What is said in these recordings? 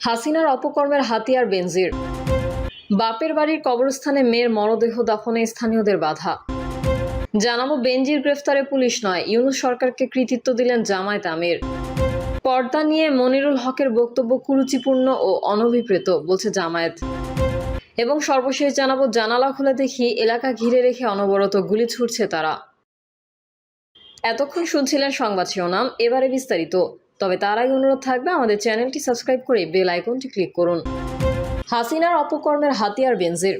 হাসিনার অপকর্মের হাতিয়ার বেনজির। বাপের বাড়ির কবরস্থানে মেয়ের মরদেহ দাফনে স্থানীয়দের বাধা। জানাবো, বেনজির গ্রেফতারে পুলিশ নয়, ইউনূস সরকারকে কৃতিত্ব দিলেন জামায়াত আমির। পর্দা নিয়ে মনিরুল হকের বক্তব্য কুরুচিপূর্ণ ও অনভিপ্রেত বলছে জামায়াত। এবং সর্বশেষ জানাবো, জানালা খুলে দেখি এলাকা ঘিরে রেখে অনবরত গুলি ছুটছে তারা। এতক্ষণ শুনছিলেন সংবাদ শিরোনাম, এবারে বিস্তারিত। তবে তার আগে অনুরোধ থাকবে আমাদের চ্যানেলটি সাবস্ক্রাইব করে বেল আইকনটি ক্লিক করুন। হাসিনার অপকর্মের হাতিয়ার বেনজির।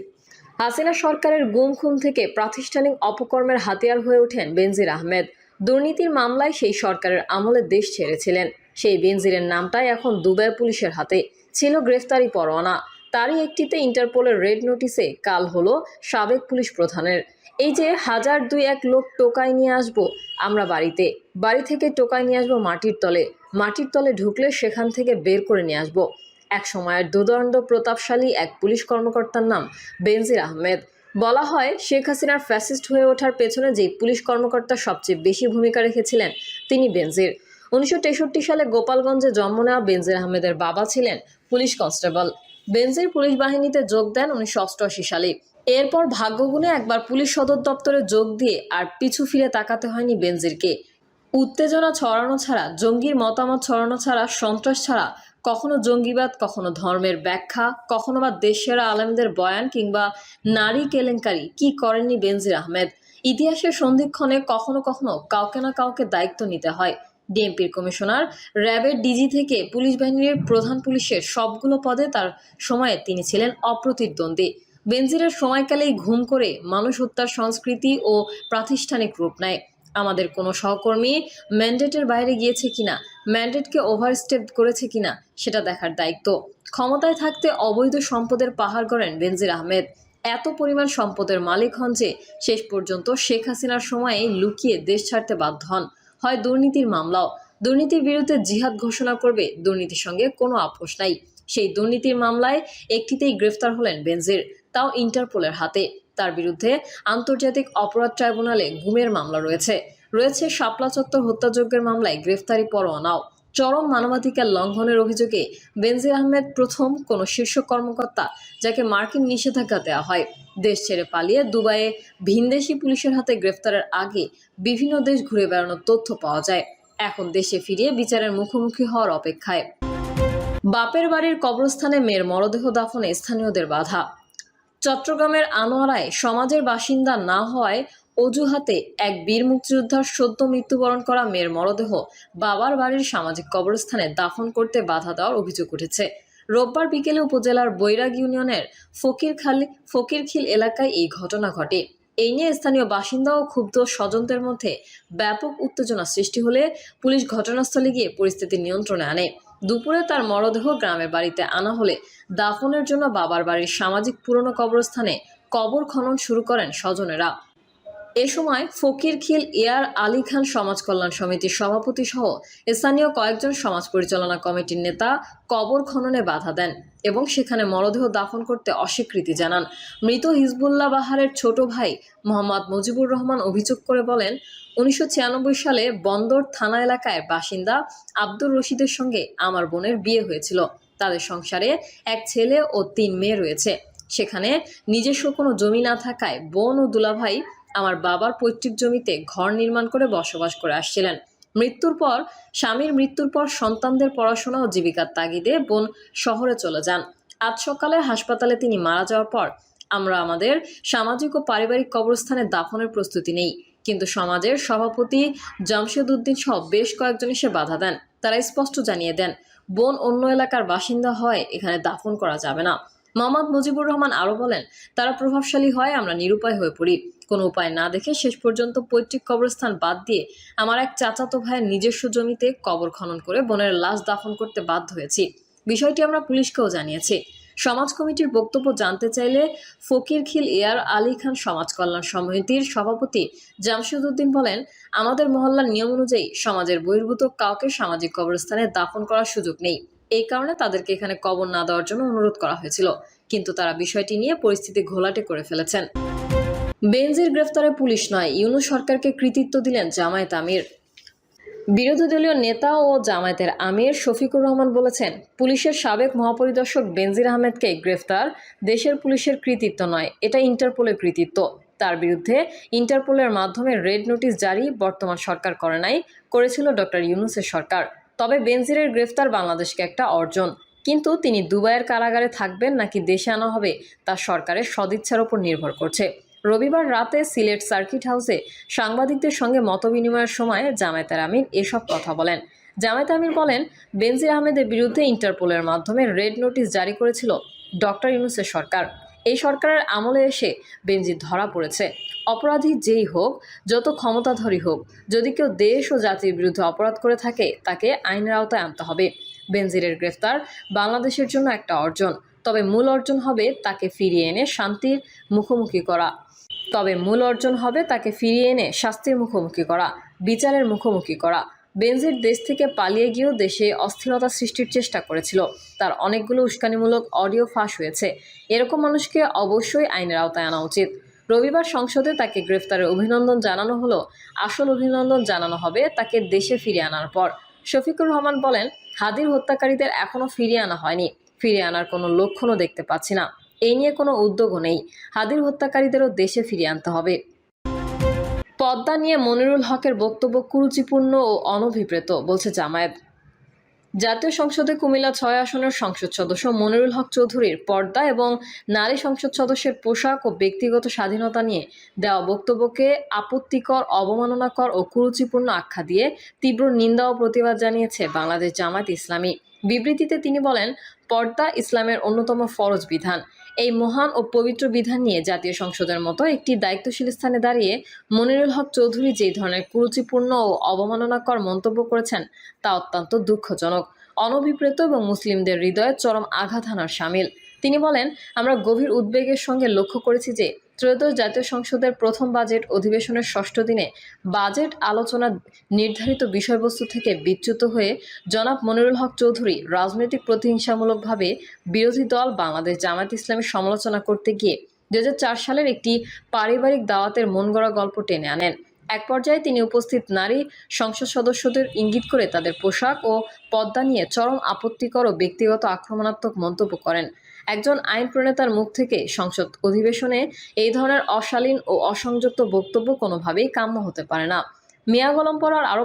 হাসিনা সরকারের গুম খুন থেকে প্রাতিষ্ঠানিক অপকর্মের হাতিয়ার হয়ে ওঠেন বেনজির আহমেদ। দুর্নীতির মামলায় সেই সরকারের আমলে দেশ ছেড়েছিলেন সেই বেনজিরের নামটাই এখন দুবাই পুলিশের হাতে। ছিল গ্রেফতারি পরোয়ানা, তারই একটিতে ইন্টারপোলের রেড নোটিসে কাল হলো সাবেক পুলিশ প্রধানের। এই যে 1002-1 লোক টোকাই নিয়ে আসবো আমরা বাড়িতে, বাড়ি থেকে টোকাই নিয়ে আসবো মাটির তলে, মাটির তলে ঢুকলে সেখান থেকে বের করে নিয়ে আসবো। এক সময়ের দুদণ্ড প্রতাপশালী এক পুলিশ কর্মকর্তার নাম বেনজির আহমেদ। বলা হয়, শেখ হাসিনার ফ্যাসিস্ট হয়ে ওঠার পেছনে যে পুলিশ কর্মকর্তা সবচেয়ে বেশি ভূমিকা রেখেছিলেন তিনি বেনজির। 1963 সালে গোপালগঞ্জে জন্ম নেওয়া বেনজির আহমেদের বাবা ছিলেন পুলিশ কনস্টেবল। বেনজির পুলিশ বাহিনীতে যোগ দেন 1988 সালে। এরপর ভাগ্যগুণে একবার পুলিশ সদর দপ্তরে যোগ দিয়ে আর পিছু ফিরে তাকাতে হয়নি বেনজিরকে। উত্তেজনা ছড়ানো ছাড়া, জঙ্গির মতামত ছড়ানো ছাড়া, সন্ত্রাস ছাড়া, কখনো জঙ্গিবাদ, কখনো ধর্মের ব্যাখ্যা, কখনো বা দেশসেরা আলেমদের বয়ান কিংবা নারী কেলেঙ্কারি কি করেননি বেনজির আহমেদ। ইতিহাসের সন্ধিক্ষণে কখনো কখনো কাউকে না কাউকে দায়িত্ব নিতে হয়। ডিএমপির কমিশনার, র্যাবের ডিজি থেকে পুলিশ বাহিনীর প্রধান পুলিশের সবগুলো পদে তার সময়ে তিনি ছিলেন অপ্রতিদ্বন্দ্বী। বেনজিরের সময়কালেই ঘুম করে মানুষ হত্যার সংস্কৃতি ও প্রাতিষ্ঠানিক রূপ নেয়। আমাদের কোনো সহকর্মী ম্যান্ডেটের বাইরে গিয়েছে কিনা, ম্যান্ডেটকে ওভারস্টেপ করেছে কিনা সেটা দেখার দায়িত্ব। ক্ষমতায় থাকতে অবৈধ সম্পদের পাহাড় গড়েন বেনজির আহমেদ। এত পরিমাণ সম্পদের মালিক হন যে শেষ পর্যন্ত শেখ হাসিনার সময়ে লুকিয়ে দেশ ছাড়তে বাধ্য হন। হয় দুর্নীতির মামলাও, দুর্নীতির বিরুদ্ধে জিহাদ ঘোষণা করবে, দুর্নীতির সঙ্গে কোনো আপোষ নাই। সেই দুর্নীতির মামলায় একটিতেই গ্রেফতার হলেন বেনজির, তাও ইন্টারপোলের হাতে। তার বিরুদ্ধে আন্তর্জাতিক অপরাধ ট্রাইব্যুনালে গুমের মামলা রয়েছে শাপলা চত্বর হত্যাযজ্ঞের মামলায় গ্রেফতারি পরোয়ানাও। চরম মানবাধিকার লঙ্ঘনের অভিযোগে বেনজির আহমেদ প্রথম কোনো শীর্ষ কর্মকর্তা যাকে মার্কিন নিষেধাজ্ঞা দেওয়া হয়। দেশ ছেড়ে পালিয়ে দুবাইয়ে ভিনদেশি পুলিশের হাতে গ্রেফতারের আগে বিভিন্ন দেশ ঘুরে বেড়ানোর তথ্য পাওয়া যায়। এখন দেশে ফিরিয়ে বিচারের মুখোমুখি হওয়ার অপেক্ষায়। বাপের বাড়ির কবরস্থানে মেয়ের মরদেহ দাফনে স্থানীয়দের বাধা। চট্টগ্রামের আনোয়ারায় সমাজের বাসিন্দা না হওয়ায় অজুহাতে এক বীর মুক্তিযোদ্ধার সদ্য মৃত্যুবরণ করা মেয়ের মরদেহ বাবার বাড়ির সামাজিক কবরস্থানে দাফন করতে বাধা দেওয়ার অভিযোগ উঠেছে। রোববার বিকেলে উপজেলার বৈরাগ ইউনিয়নের ফকিরখিল এলাকায় এই ঘটনা ঘটে। এই নিয়ে স্থানীয় বাসিন্দা ও ক্ষুব্ধ স্বজনদের মধ্যে ব্যাপক উত্তেজনা সৃষ্টি হলে পুলিশ ঘটনাস্থলে গিয়ে পরিস্থিতি নিয়ন্ত্রণে আনে। দুপুরে তার মরদেহ গ্রামের বাড়িতে আনা হলে দাফনের জন্য বাবার বাড়ির সামাজিক পুরনো কবরস্থানে কবর খনন শুরু করেন স্বজনেরা। এ সময় ফকিরখিল এয়ার আলী খান সমাজ কল্যাণ সমিতির সভাপতি সহ স্থানীয় কয়েকজন সমাজ পরিচালনা কমিটির নেতা কবর খননে বাধা দেন এবং সেখানে মরদেহ দাফন করতে অস্বীকৃতি জানান। মৃত হিজবুল্লাহ বাহারের ছোট ভাই মোহাম্মদ মুজিবুর রহমান অভিযোগ করে বলেন, 1996 সালে বন্দর থানা এলাকায় বাসিন্দা আব্দুর রশিদের সঙ্গে আমার বোনের বিয়ে হয়েছিল। তাদের সংসারে এক ছেলে ও 3 মেয়ে রয়েছে। সেখানে নিজস্ব কোনো জমি না থাকায় বোন ও দুলাভাই আমার বাবার পৈতৃক জমিতে ঘর নির্মাণ করে বসবাস করে আসছিলেন। স্বামীর মৃত্যুর পর সন্তানদের পড়াশোনা ও জীবিকার তাগিদে বোন শহরে চলে যান। আজ সকালে হাসপাতালে তিনি মারা যাওয়ার পর আমরা আমাদের সামাজিক ও পারিবারিক কবরস্থানে দাফনের প্রস্তুতি নেই, কিন্তু সমাজের সভাপতি জামশেদ উদ্দিন সহ বেশ কয়েকজন এসে বাধা দেন। তারা স্পষ্ট জানিয়ে দেন, বোন অন্য এলাকার বাসিন্দা হয় এখানে দাফন করা যাবে না। মোহাম্মদ মুজিবুর রহমান আরও বলেন, তারা প্রভাবশালী হয়, আমরা নিরুপায় হয়ে পড়ি। কোনো উপায় না দেখে শেষ পর্যন্ত পৈতৃক কবরস্থান বাদ দিয়ে আমার এক চাচাতো ভাইয়ের নিজস্ব জমিতে কবর খনন করে বোনের লাশ দাফন করতে বাধ্য হয়েছি। বিষয়টি আমরা পুলিশকেও জানিয়েছি। সমাজ কমিটির বক্তব্য জানতে চাইলে ফকিরখিল এয়ার আলী খান সমাজ কল্যাণ সমিতির সভাপতি জামশেদ উদ্দিন বলেন, আমাদের মহল্লার নিয়ম অনুযায়ী সমাজের বহির্ভূত কাউকে সামাজিক কবরস্থানে দাফন করার সুযোগ নেই। এই কারণে তাদেরকে এখানে কবর না দেওয়ার জন্য অনুরোধ করা হয়েছিল, কিন্তু তারা বিষয়টি নিয়ে পরিস্থিতি ঘোলাটে করে ফেলেছেন। বেনজির গ্রেফতারে পুলিশ নয়, ইউনূস সরকারকে কৃতিত্ব দিলেন জামায়াত আমির। বিরোধী দলীয় নেতা ও জামায়াতের আমির শফিকুর রহমান বলেছেন, পুলিশের সাবেক মহাপরিদর্শক বেনজির আহমেদকে গ্রেফতার দেশের পুলিশের কৃতিত্ব নয়, এটা ইন্টারপোলের কৃতিত্ব। তার বিরুদ্ধে ইন্টারপোলের মাধ্যমে রেড নোটিশ জারি বর্তমান সরকার করে নাই, করেছিল ডক্টর ইউনূসের সরকার। তবে বেনজিরের গ্রেফতার বাংলাদেশকে একটা অর্জন, কিন্তু তিনি দুবাইয়ের কারাগারে থাকবেন নাকি দেশে আনা হবে তা সরকারের সদিচ্ছার উপর নির্ভর করছে। রবিবার রাতে সিলেট সার্কিট হাউসে সাংবাদিকদের সঙ্গে মতবিনিময়ের সময় জামায়াতের আমির এসব কথা বলেন। জামায়াত আমির বলেন, বেনজির আহমেদের বিরুদ্ধে ইন্টারপোলের মাধ্যমে রেড নোটিশ জারি করেছিল ডক্টর ইউনূসের সরকার। এই সরকারের আমলে এসে বেনজির ধরা পড়েছে। অপরাধী যেই হোক, যত ক্ষমতাধরই হোক, যদি কেউ দেশ ও জাতির বিরুদ্ধে অপরাধ করে থাকে তাকে আইনের আওতায় আনতে হবে। বেনজিরের গ্রেফতার বাংলাদেশের জন্য একটা অর্জন, তবে মূল অর্জন হবে তাকে ফিরিয়ে এনে শাস্তির মুখোমুখি করা, বিচারের মুখোমুখি করা। বেনজির দেশ থেকে পালিয়ে গিয়েও দেশে অস্থিরতা সৃষ্টির চেষ্টা করেছিল। তার অনেকগুলো উস্কানিমূলক অডিও ফাঁস হয়েছে। এরকম মানুষকে অবশ্যই আইনের আওতায় আনা উচিত। রবিবার সংসদে তাকে গ্রেফতারের অভিনন্দন জানানো হলো। আসল অভিনন্দন জানানো হবে তাকে দেশে ফিরিয়ে আনার পর। শফিকুর রহমান বলেন, হাদির হত্যাকারীদের এখনও ফিরিয়ে আনা হয়নি, ফিরিয়ে আনার কোনো লক্ষণও দেখতে পাচ্ছি না। এই নিয়ে কোনো উদ্যোগও নেই। হাদির হত্যাকারীদেরও দেশে ফিরিয়ে আনতে হবে। পদ্মা নিয়ে মনিরুল হকের বক্তব্য কুরুচিপূর্ণ ও অনভিপ্রেত, বলছে জামায়াত। জাতীয় সংসদে কুমিল্লা ৬ আসনের সংসদ সদস্য মনিরুল হক চৌধুরীর পর্দা এবং নারী সংসদ সদস্যের পোশাক ও ব্যক্তিগত স্বাধীনতা নিয়ে দেওয়া বক্তব্যকে আপত্তিকর, অবমাননাকর ও কুরুচিপূর্ণ আখ্যা দিয়ে তীব্র নিন্দা ও প্রতিবাদ জানিয়েছে বাংলাদেশ জামায়াত ইসলামী। বিবৃতিতে তিনি বলেন, পর্দা ইসলামের অন্যতম ফরজ বিধান। এই মহান ও পবিত্র বিধান নিয়ে জাতীয় সংসদের মতো একটি দায়িত্বশীল স্থানে দাঁড়িয়ে মনিরুল হক চৌধুরী যে ধরনের কুরুচিপূর্ণ ও অবমাননাকর মন্তব্য করেছেন তা অত্যন্ত দুঃখজনক, অনভিপ্রেত এবং মুসলিমদের হৃদয়ে চরম আঘাত হানার শামিল। তিনি বলেন, আমরা গভীর উদ্বেগের সঙ্গে লক্ষ্য করেছি যে ত্রয়োদশ জাতীয় সংসদের প্রথম বাজেট অধিবেশনের ষষ্ঠ দিনে বাজেট আলোচনা নির্ধারিত বিষয়বস্তু থেকে বিচ্যুত হয়ে জনাব মনিরুল হক চৌধুরী রাজনৈতিক প্রতিহিংসামূলকভাবে বিরোধী দল বাংলাদেশ জামায়াত ইসলামীর সমালোচনা করতে গিয়ে ২০০৪ সালের একটি পারিবারিক দাওয়াতের মনগড়া গল্প টেনে আনেন। এক পর্যায়ে তিনি উপস্থিত নারী সংসদ সদস্যদের ইঙ্গিত করে তাদের পোশাক ও পর্দা নিয়ে চরম আপত্তিকর ও ব্যক্তিগত আক্রমণাত্মক মন্তব্য করেন। একজন আইন প্রণেতার মুখ থেকে সংসদ অধিবেশনে এই ধরনের অশালীন ও অসংযুক্ত বক্তব্য কোনোভাবেই কাম্য হতে পারে না। মিয়া গোলাম পরোয়ার আরও